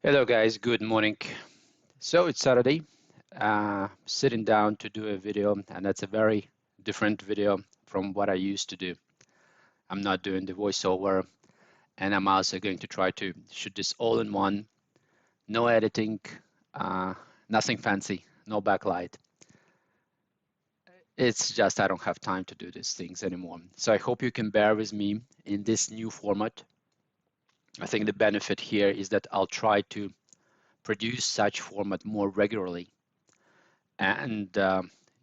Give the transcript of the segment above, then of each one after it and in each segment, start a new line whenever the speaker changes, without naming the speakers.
Hello guys, good morning. So it's Saturday, sitting down to do a video, and that's a very different video from what I used to do. I'm not doing the voiceover, and I'm also going to try to shoot this all in one, no editing, uh, nothing fancy, no backlight. It's just I don't have time to do these things anymore. So I hope you can bear with me in this new format. I think the benefit here is that I'll try to produce such format more regularly, and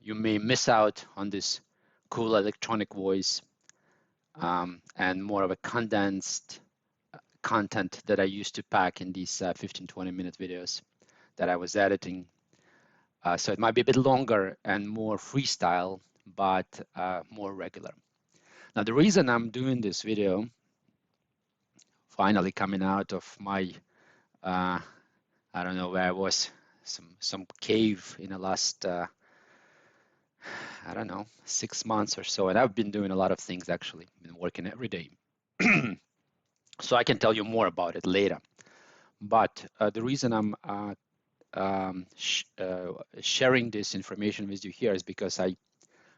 you may miss out on this cool electronic voice and more of a condensed content that I used to pack in these 15-20 minute videos that I was editing. So it might be a bit longer and more freestyle, but more regular. Now the reason I'm doing this video, finally coming out of my I don't know where I was, some cave in the last I don't know, 6 months or so. And I've been doing a lot of things actually, been working every day. So I can tell you more about it later. But the reason I'm sharing this information with you here is because I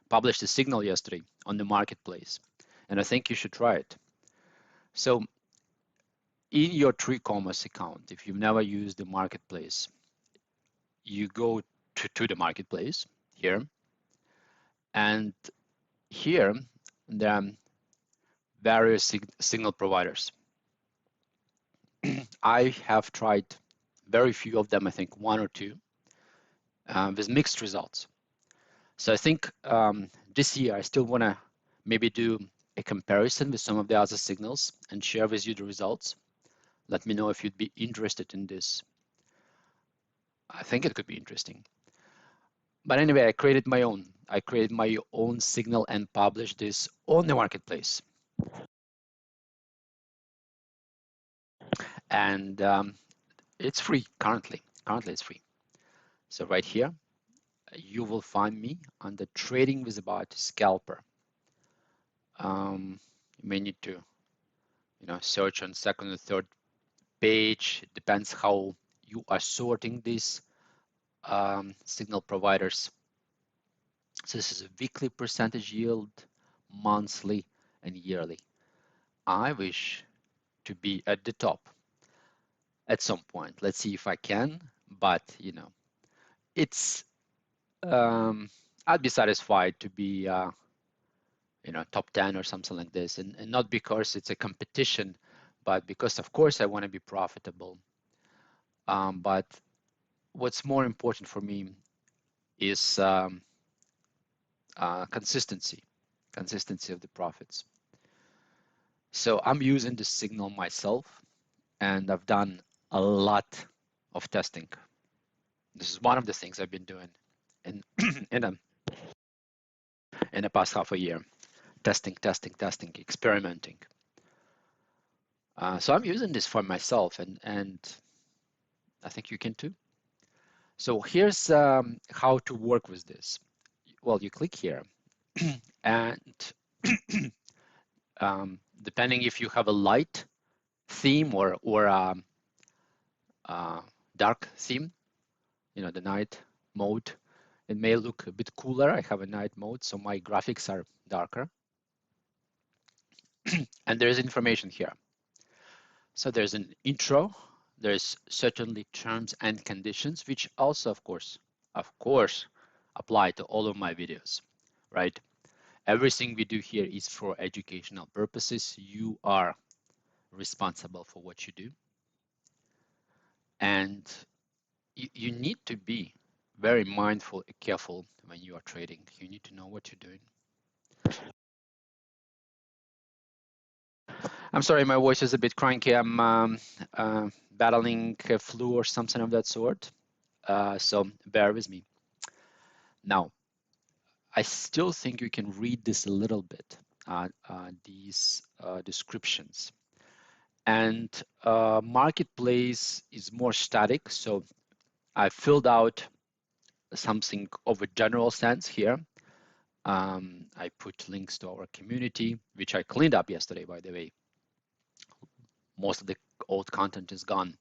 published a signal yesterday on the marketplace, and I think you should try it. So in your TreeCommerce account, if you've never used the marketplace, you go to the marketplace here, and here there are various signal providers. I have tried very few of them, I think one or two, with mixed results. So I think this year I still want to maybe do a comparison with some of the other signals and share with you the results. Let me know if you'd be interested in this. I think it could be interesting. But anyway, I created my own. I created my own signal and published this on the marketplace. And it's free currently. Currently, it's free. So right here, you will find me under TradingWithABot Scalper. You may need to, search on second or third page. It depends how you are sorting these signal providers. So this is a weekly percentage yield, monthly, and yearly. I wish to be at the top at some point. Let's see if I can, but it's I'd be satisfied to be top 10 or something like this, and not because it's a competition, but because of course I want to be profitable. But what's more important for me is consistency of the profits. So I'm using the signal myself, and I've done a lot of testing. This is one of the things I've been doing in in the past half a year. Testing, experimenting. So I'm using this for myself, and I think you can too. So here's how to work with this. Well, you click here, and depending if you have a light theme or dark theme, the night mode, it may look a bit cooler. I have a night mode, so my graphics are darker. And there's information here. So there's an intro. There's certainly terms and conditions, which also, of course, apply to all of my videos, right? Everything we do here is for educational purposes. You are responsible for what you do. And you need to be very mindful and careful when you are trading. You need to know what you're doing. I'm sorry, my voice is a bit cranky. I'm battling a flu or something of that sort. So bear with me. Now, I still think you can read this a little bit, these descriptions. And marketplace is more static, so I filled out something of a general sense here. I put links to our community, which I cleaned up yesterday, by the way. Most of the old content is gone.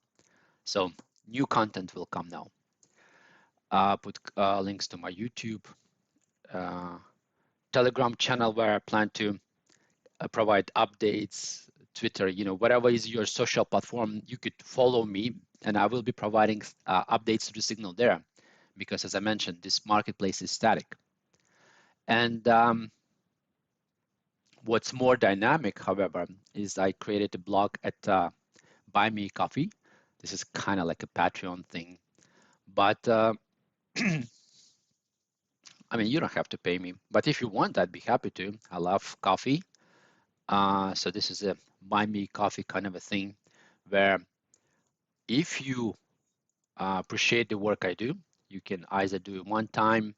So new content will come now. Put links to my YouTube, Telegram channel where I plan to provide updates, Twitter, whatever is your social platform, you could follow me and I will be providing updates to the signal there because as I mentioned, this marketplace is static. And what's more dynamic, however, is I created a blog at Buy Me Coffee. This is kind of like a Patreon thing, but I mean, you don't have to pay me, but if you want, I'd be happy to. I love coffee. So this is a Buy Me Coffee kind of a thing where if you appreciate the work I do, you can either do one-time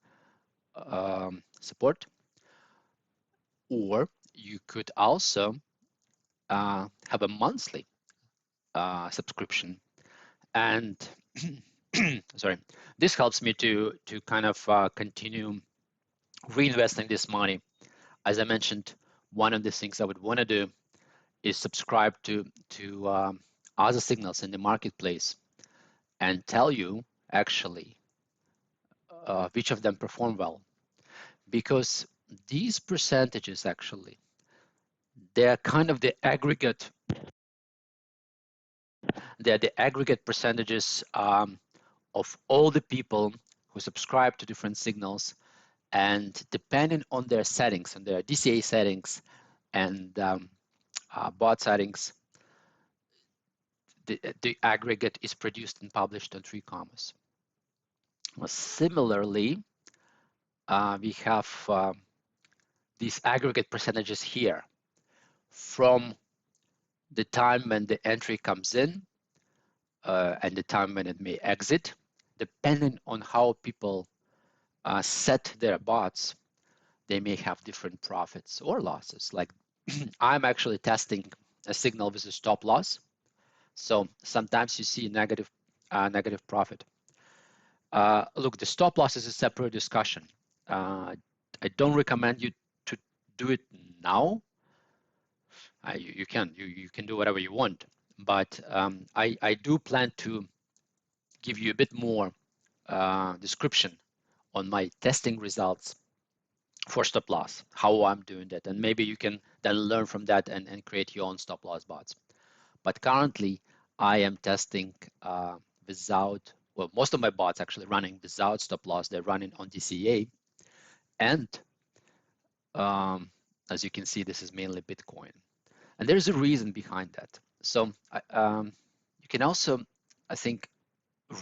support, or you could also have a monthly subscription. And sorry, this helps me to kind of continue reinvesting this money. As I mentioned, one of the things I would want to do is subscribe to other signals in the marketplace and tell you actually which of them perform well, because these percentages actually, they're kind of the aggregate. They're the aggregate percentages of all the people who subscribe to different signals, and depending on their settings, on their DCA settings and bot settings, the aggregate is produced and published on 3 commas. Similarly, we have these aggregate percentages here from the time when the entry comes in and the time when it may exit, depending on how people set their bots, they may have different profits or losses. Like I'm actually testing a signal with a stop loss. So sometimes you see negative profit. Look, the stop loss is a separate discussion. I don't recommend you to do it now. You can do whatever you want, but I do plan to give you a bit more description on my testing results for stop loss, how I'm doing that, and maybe you can then learn from that and create your own stop loss bots. But currently, I am testing without, well, most of my bots actually running without stop loss. They're running on DCA, and as you can see, this is mainly Bitcoin. And there's a reason behind that. So you can also, I think,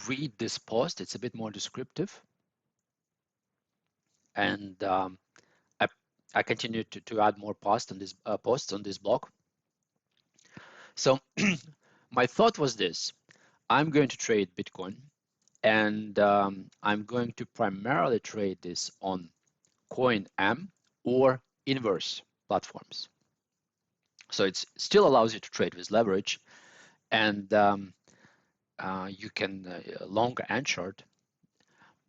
read this post. It's a bit more descriptive. And I continue to add more posts on this blog. So my thought was this: I'm going to trade Bitcoin, and I'm going to primarily trade this on CoinM or inverse platforms. So it still allows you to trade with leverage, and you can long and short,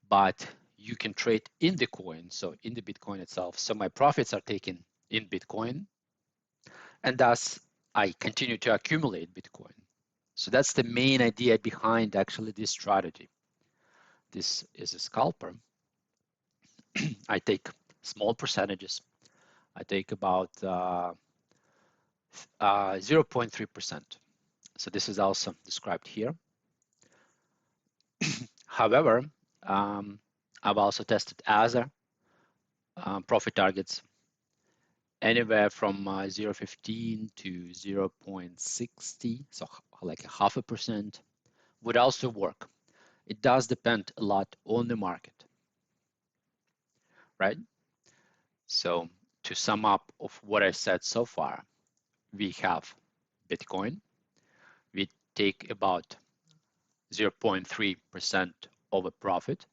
but you can trade in the coin, so in the Bitcoin itself. So my profits are taken in Bitcoin, and thus I continue to accumulate Bitcoin. So that's the main idea behind actually this strategy. This is a scalper. I take small percentages. I take about 0.3%. So this is also described here. However, I've also tested other profit targets anywhere from 0.15 to 0.60, so like 0.5% would also work. It does depend a lot on the market, right? So to sum up of what I said so far, we have Bitcoin. We take about 0.3% of a profit.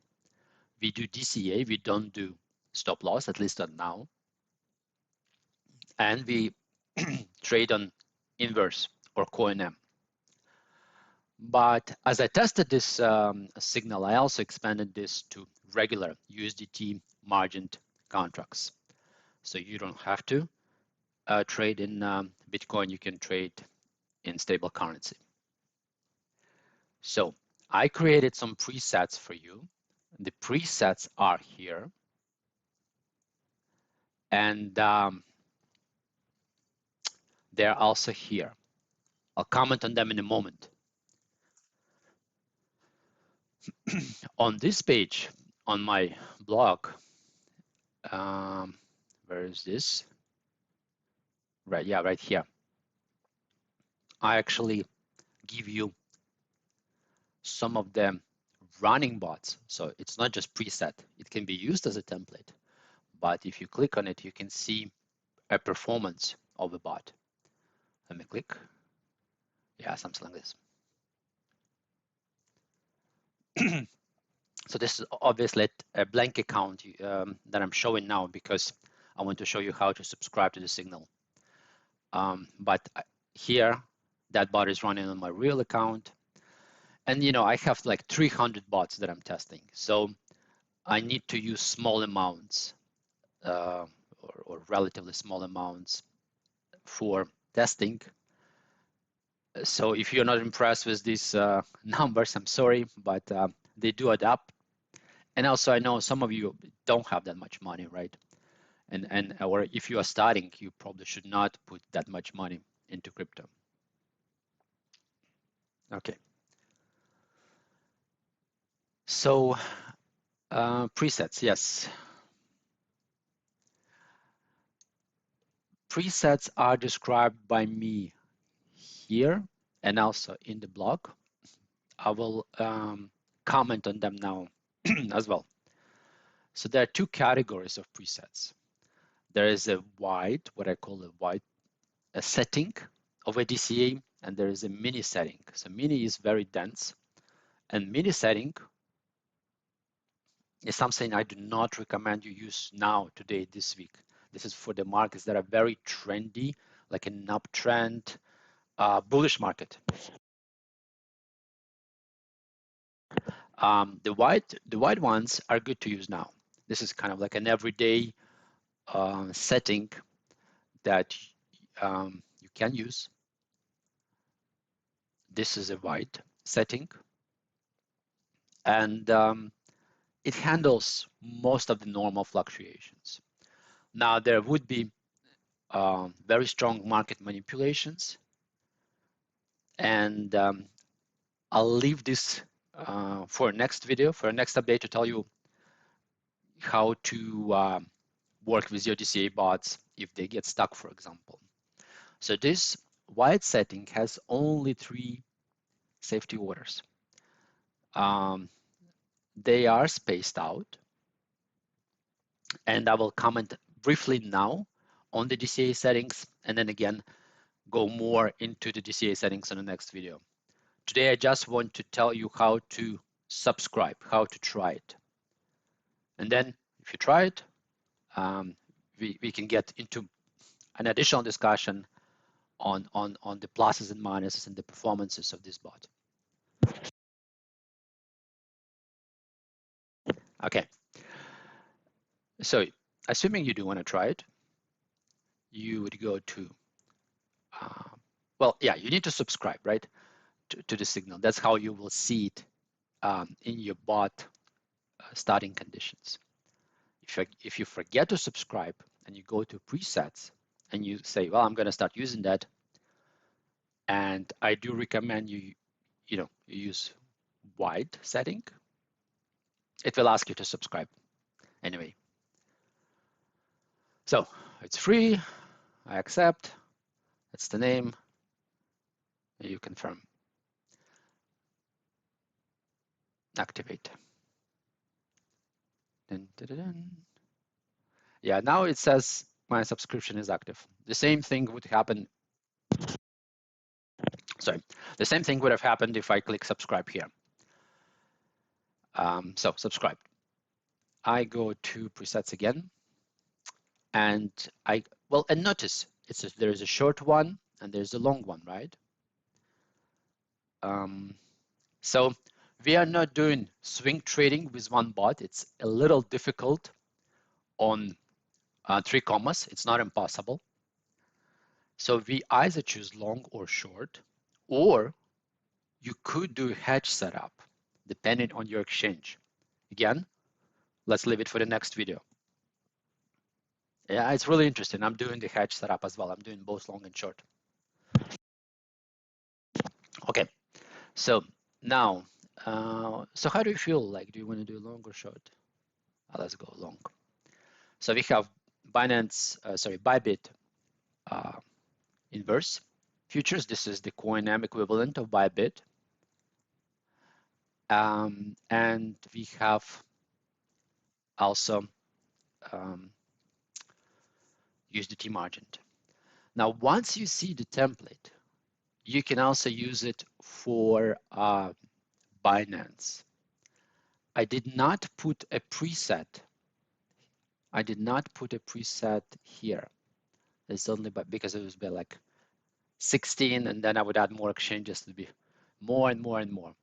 We do DCA, we don't do stop loss, at least not now. And we trade on inverse or CoinM. But as I tested this signal, I also expanded this to regular USDT margined contracts. So you don't have to trade in Bitcoin, you can trade in stable currency. So I created some presets for you. The presets are here, and they're also here. I'll comment on them in a moment. On this page, on my blog, where is this? Right, yeah, right here. I actually give you some of the running bots. So it's not just preset. It can be used as a template. But if you click on it, you can see a performance of a bot. Let me click. Yeah, something like this. So this is obviously a blank account that I'm showing now because I want to show you how to subscribe to the signal. But here, that bot is running on my real account. And I have like 300 bots that I'm testing. So I need to use small amounts or relatively small amounts for testing. So if you're not impressed with these numbers, I'm sorry, but they do add up. And also, I know some of you don't have that much money, right? Or if you are starting, you probably should not put that much money into crypto. Okay. So presets, yes. Presets are described by me here and also in the blog. I will comment on them now as well. So there are two categories of presets. There is a wide, what I call a setting of a DCA, and there is a mini setting. So mini is very dense, and mini setting is something I do not recommend you use now, today, this week. This is for the markets that are very trendy, like an uptrend, bullish market. The wide ones are good to use now. This is kind of like an everyday setting that you can use. This is a wide setting, and it handles most of the normal fluctuations. Now, there would be very strong market manipulations, and I'll leave this for next video, for a next update, to tell you how to work with your DCA bots if they get stuck, for example. So this wide setting has only 3 safety orders. They are spaced out, and I will comment briefly now on the DCA settings, and then again go more into the DCA settings in the next video. Today I just want to tell you how to subscribe, how to try it. And then if you try it, we can get into an additional discussion on the pluses and minuses and the performances of this bot. Okay, so assuming you do want to try it, you would go to, well, yeah, you need to subscribe, right, to the signal. That's how you will see it in your bot starting conditions. If you forget to subscribe and you go to presets and you say, well, I'm going to start using that, and I do recommend you use wide setting, it will ask you to subscribe anyway. So it's free. I accept. That's the name. You confirm. Activate. Dun, dun, dun, dun. Yeah, now it says my subscription is active. The same thing would happen. Sorry, the same thing would have happened if I click subscribe here. So subscribe. I go to presets again, and and notice there is a short one and there's a long one, right? So we are not doing swing trading with one bot. It's a little difficult on 3 commas. It's not impossible. So we either choose long or short, or you could do a hedge setup depending on your exchange. Again, let's leave it for the next video. Yeah, it's really interesting. I'm doing the hedge setup as well. I'm doing both long and short. Okay, so now, so how do you feel? Like, do you want to do long or short? Let's go long. So we have Bybit inverse futures. This is the CoinM equivalent of Bybit. And we have also USDT margin. Now, once you see the template, you can also use it for Binance. I did not put a preset. I did not put a preset here. It's only because it was be like 16, and then I would add more exchanges to be more and more and more.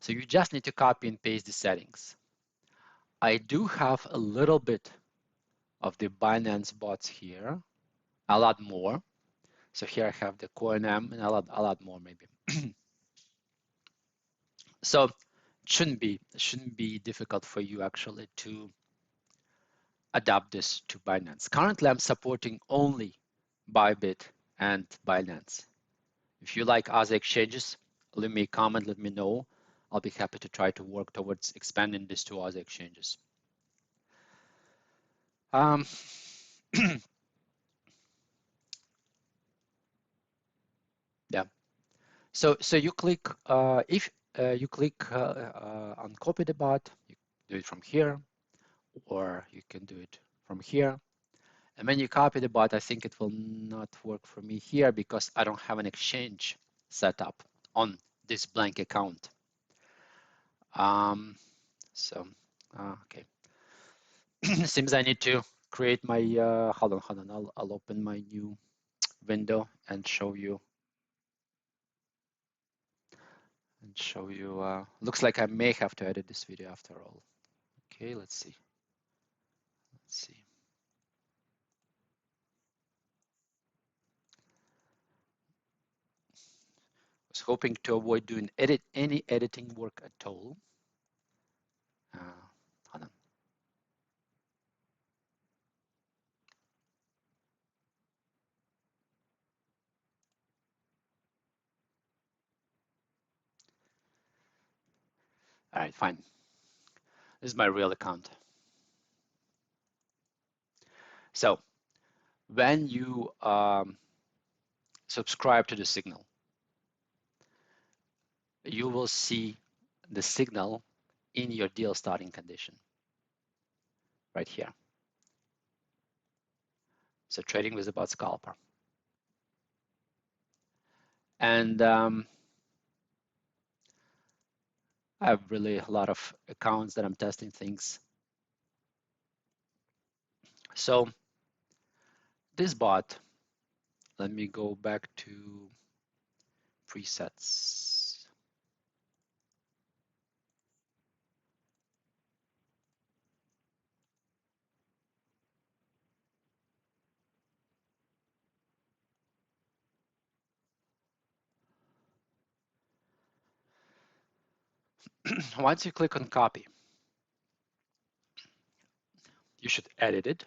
So you just need to copy and paste the settings. I do have a little bit of the Binance bots here. I'll add more. So here I have the CoinM, and I'll add more maybe. So it shouldn't be difficult for you actually to adapt this to Binance. Currently, I'm supporting only Bybit and Binance. If you like other exchanges, leave me a comment, let me know. I'll be happy to try to work towards expanding this to other exchanges. Yeah. So you click if you click on copy the bot, you do it from here, or you can do it from here. And when you copy the bot, I think it will not work for me here because I don't have an exchange set up on this blank account. Okay. Seems I need to create my, hold on, I'll open my new window and show you. Looks like I may have to edit this video after all. Okay, let's see. Was hoping to avoid doing any editing work at all. Hold on. All right, fine. This is my real account. So when you subscribe to the signal, you will see the signal in your deal starting condition right here. So TradingWithABot Scalper. And I have really a lot of accounts that I'm testing things. So this bot, let me go back to presets. Once you click on copy, you should edit it.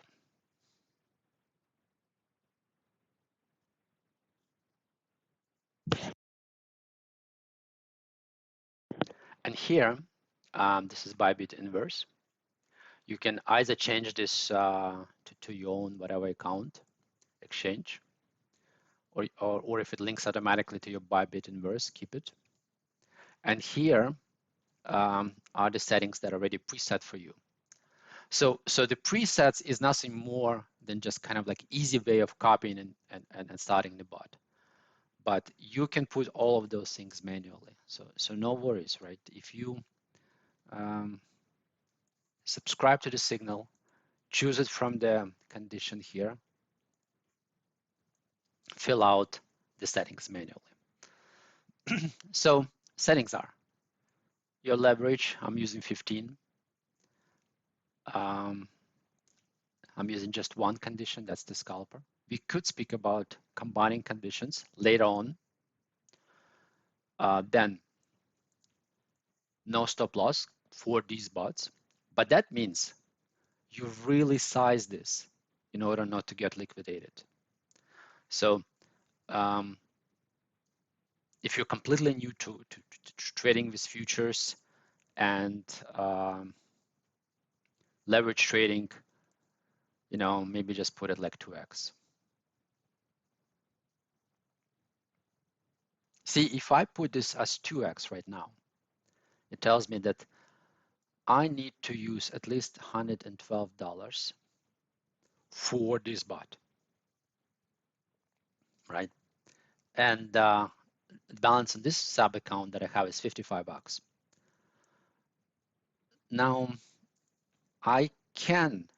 And here, this is Bybit inverse. You can either change this to your own whatever account, exchange, or if it links automatically to your Bybit inverse, keep it. And here are the settings that are already preset for you. So the presets is nothing more than just kind of like easy way of copying and starting the bot. But you can put all of those things manually. So no worries, right? If you subscribe to the signal, choose it from the condition here, fill out the settings manually. So settings are your leverage. I'm using 15. I'm using just one condition, that's the scalper. We could speak about combining conditions later on. Then no stop loss for these bots, but that means you really size this in order not to get liquidated. So if you're completely new to trading with futures and leverage trading, maybe just put it like 2x. See, if I put this as 2x right now, it tells me that I need to use at least $112 for this bot, right? And the balance in this sub account that I have is 55 bucks. Now, I can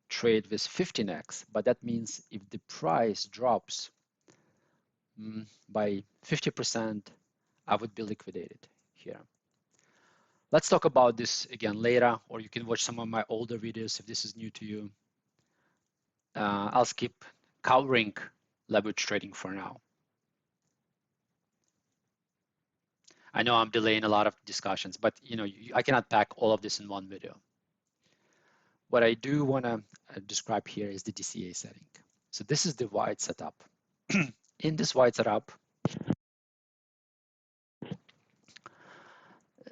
trade with 15x, but that means if the price drops by 50%, I would be liquidated here. Let's talk about this again later, or you can watch some of my older videos if this is new to you. I'll skip covering leverage trading for now. I know I'm delaying a lot of discussions, but I cannot pack all of this in one video. What I do want to describe here is the DCA setting. So this is the wide setup. In this wide setup,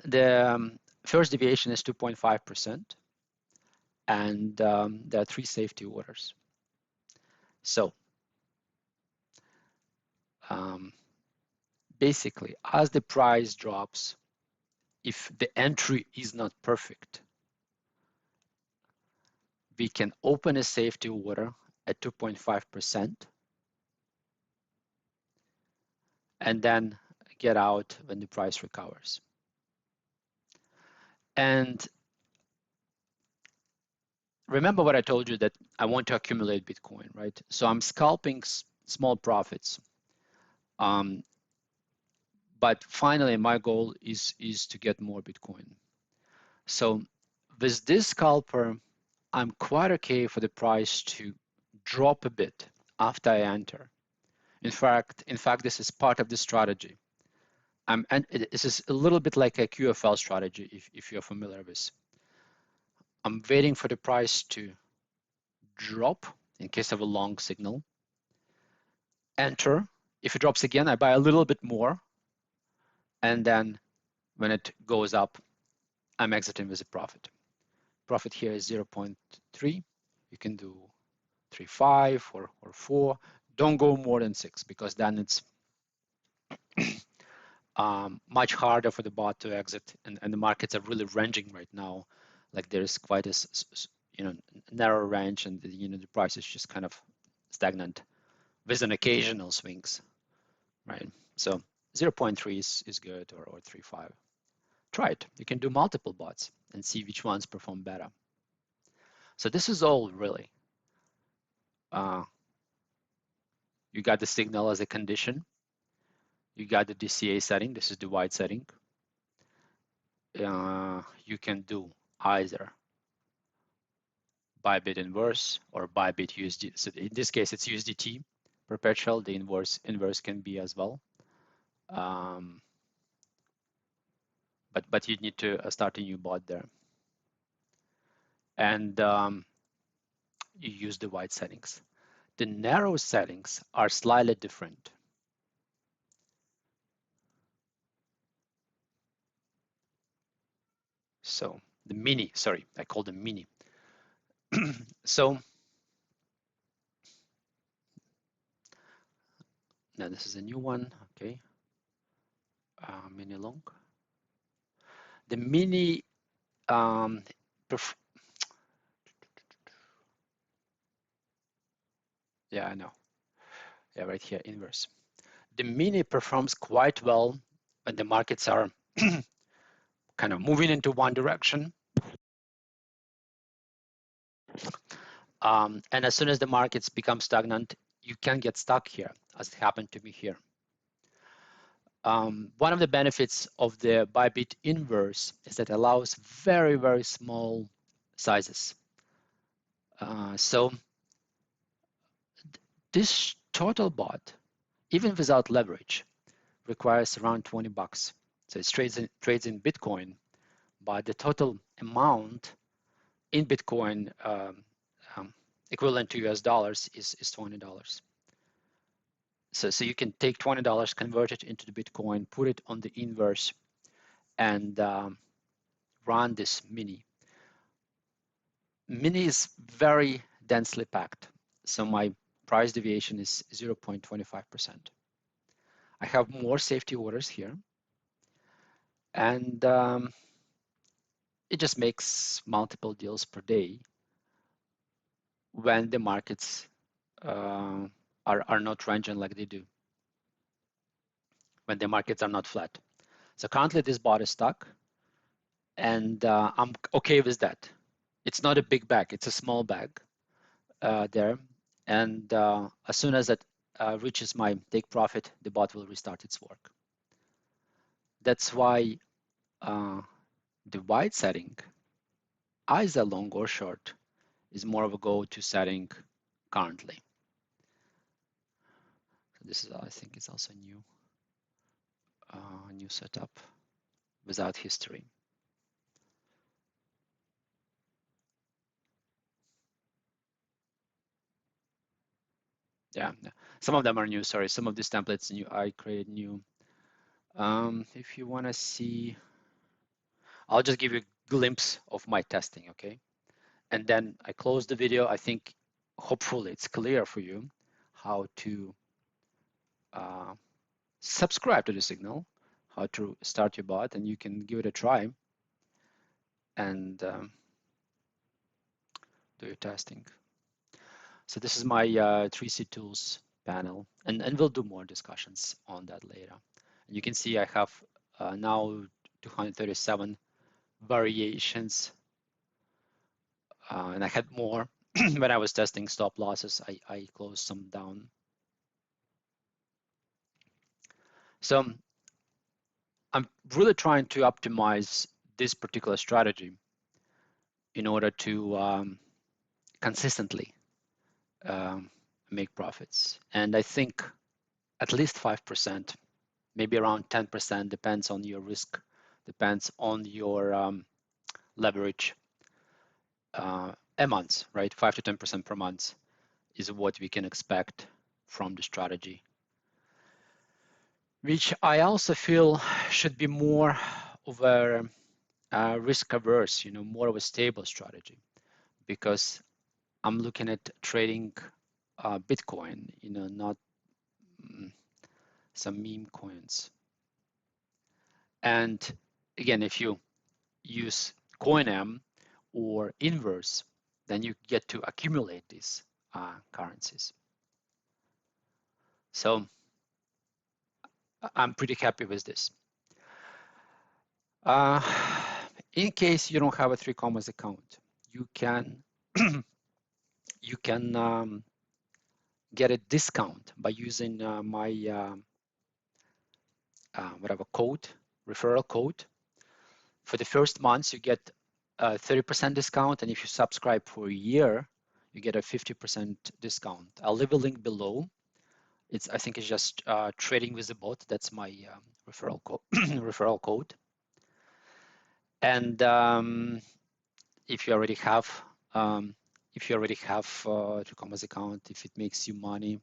the first deviation is 2.5%, and there are 3 safety orders. So basically, as the price drops, if the entry is not perfect, we can open a safety order at 2.5% and then get out when the price recovers. And remember what I told you, that I want to accumulate Bitcoin, right? So I'm scalping small profits. But finally, my goal is to get more Bitcoin. So with this scalper, I'm quite okay for the price to drop a bit after I enter. In fact, this is part of the strategy. And this is a little bit like a QFL strategy, if you're familiar with. I'm waiting for the price to drop in case of a long signal. Enter. If it drops again, I buy a little bit more. And then when it goes up, I'm exiting with a profit. Profit here is 0.3. You can do 3.5 or 4. Don't go more than 6, because then it's much harder for the bot to exit, and the markets are really ranging right now. Like there's quite a narrow range, and the price is just kind of stagnant with an occasional swings, right? So 0.3 is good, or 3.5. Try it. You can do multiple bots and see which ones perform better. So this is all really. You got the signal as a condition. You got the DCA setting. This is the wide setting. You can do either Bybit inverse or Bybit USD. So in this case, it's USDT perpetual. The inverse can be as well. But you need to start a new bot there. And you use the wide settings. The narrow settings are slightly different. So the mini, sorry, I call them mini. So now this is a new one, okay. Mini long. The mini, yeah, I know. Yeah, right here, inverse. The mini performs quite well when the markets are kind of moving into one direction. And as soon as the markets become stagnant, you can get stuck here, as it happened to me here. One of the benefits of the Bybit inverse is that it allows very, very small sizes. So this total bot, even without leverage, requires around 20 bucks. So it trades in Bitcoin but the total amount in Bitcoin equivalent to US dollars is $20. So you can take $20, convert it into the Bitcoin, put it on the inverse, and run this mini. Mini is very densely packed, so my price deviation is 0.25%. I have more safety orders here, and it just makes multiple deals per day when the markets are not ranging like they do, when the markets are not flat. So currently this bot is stuck, and I'm okay with that. It's not a big bag, it's a small bag there. And as soon as it reaches my take profit, the bot will restart its work. That's why the wide setting, either long or short, is more of a go-to setting currently. So this is, I think, it's also new setup without history. Yeah, some of them are new. Sorry, some of these templates new. I created new. If you want to see, I'll just give you a glimpse of my testing, okay? And then I close the video. I think hopefully it's clear for you how to subscribe to the signal, how to start your bot, and you can give it a try and do your testing. So this is my 3C tools panel, and we'll do more discussions on that later. And you can see I have now 237 variations, and I had more when I was testing stop losses. I closed some down. So I'm really trying to optimize this particular strategy in order to consistently make profits. And I think at least 5%, maybe around 10%, depends on your risk, depends on your leverage a month, right? 5 to 10% per month is what we can expect from the strategy, which I also feel should be more of a risk averse, more of a stable strategy, because I'm looking at trading Bitcoin, not some meme coins. And again, if you use CoinM or inverse, then you get to accumulate these currencies. So I'm pretty happy with this. In case you don't have a 3Commas account, you can get a discount by using my whatever code, referral code. For the first month, you get a 30% discount, and if you subscribe for a year, you get a 50% discount. I'll leave a link below. I think it's just TradingWithABot. That's my referral code. referral code. And if you already have a 3Commas account, if it makes you money,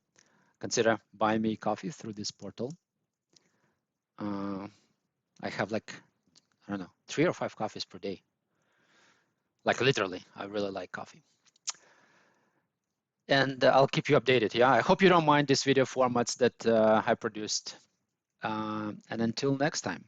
consider buying me coffee through this portal. I have like, I don't know, 3 or 5 coffees per day. Like literally, I really like coffee. And I'll keep you updated. Yeah, I hope you don't mind these video formats that I produced. And until next time.